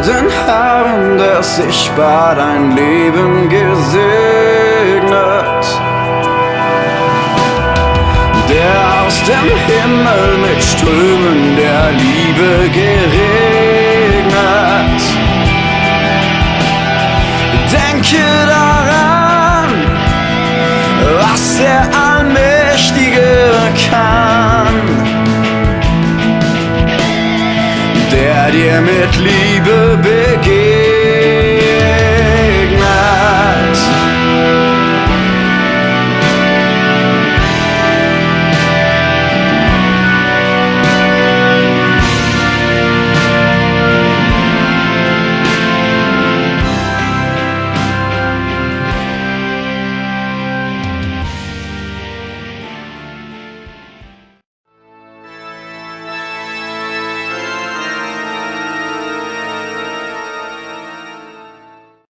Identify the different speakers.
Speaker 1: den Herrn, der sichtbar dein Leben gesegnet, der aus dem Himmel mit Strömen der Liebe geregnet. Denke daran, was der Allmächtige kann, der dir mit Liebe begegnet.